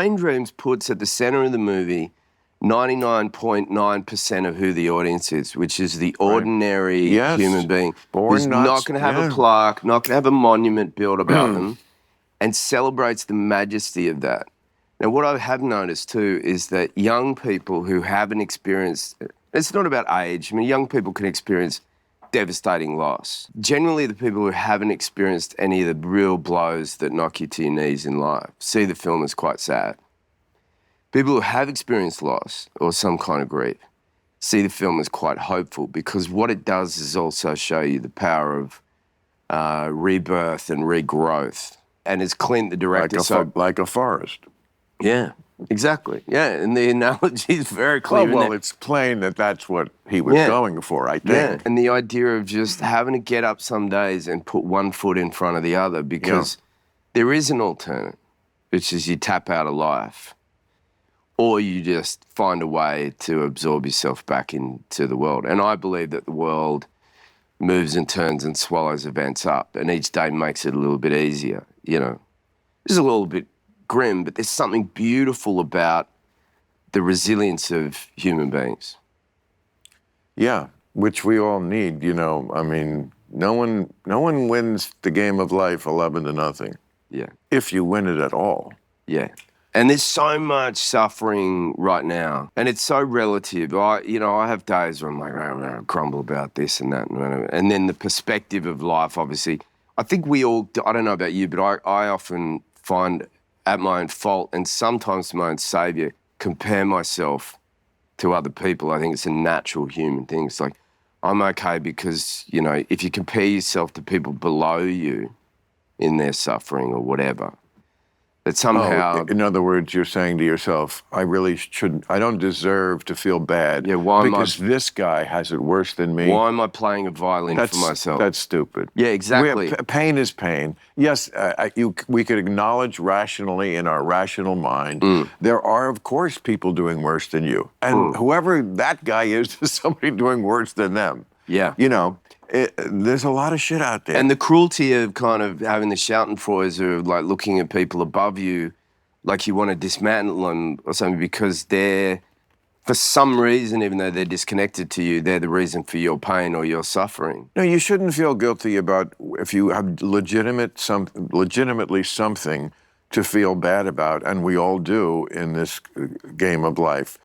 Pain Dreams puts at the center of the movie 99.9% of who the audience is, which is the ordinary human being who's not going to have a plaque, not going to have a monument built about them, and celebrates the majesty of that. Now, what I have noticed too is that young people who haven't experienced, it's not about age, I mean, young people can experience devastating loss. Generally, the people who haven't experienced any of the real blows that knock you to your knees in life see the film as quite sad. People who have experienced loss or some kind of grief see the film as quite hopeful, because what it does is also show you the power of rebirth and regrowth. And as Clint, the director, like a forest. Yeah, exactly. Yeah, and the analogy is very clear. Well, it's plain that that's what he was going for, I think. Yeah, and the idea of just having to get up some days and put one foot in front of the other, because there is an alternate, which is you tap out of life, or you just find a way to absorb yourself back into the world. And I believe that the world moves and turns and swallows events up, and each day makes it a little bit easier, you know. It's a little bit grim, but there's something beautiful about the resilience of human beings. Yeah, which we all need, you know. I mean, no one wins the game of life 11-0. Yeah. If you win it at all. Yeah. And there's so much suffering right now, and it's so relative. I have days where I'm like, I grumble about this and that, and then the perspective of life, obviously. I think we all, I don't know about you, but I often find at my own fault, and sometimes to my own saviour, compare myself to other people. I think it's a natural human thing. It's like, I'm okay because, you know, if you compare yourself to people below you in their suffering or whatever, that somehow... in other words, you're saying to yourself, I really shouldn't, I don't deserve to feel bad because this guy has it worse than me. Why am I playing a violin for myself? That's stupid. Yeah, exactly. Pain is pain. Yes, we could acknowledge rationally in our rational mind, there are, of course, people doing worse than you. And whoever that guy is somebody doing worse than them. Yeah. You know, there's a lot of shit out there. And the cruelty of kind of having the Schadenfreude of like looking at people above you like you want to dismantle them or something because they're, for some reason, even though they're disconnected to you, they're the reason for your pain or your suffering. No, you shouldn't feel guilty about if you have legitimately something to feel bad about, and we all do in this game of life.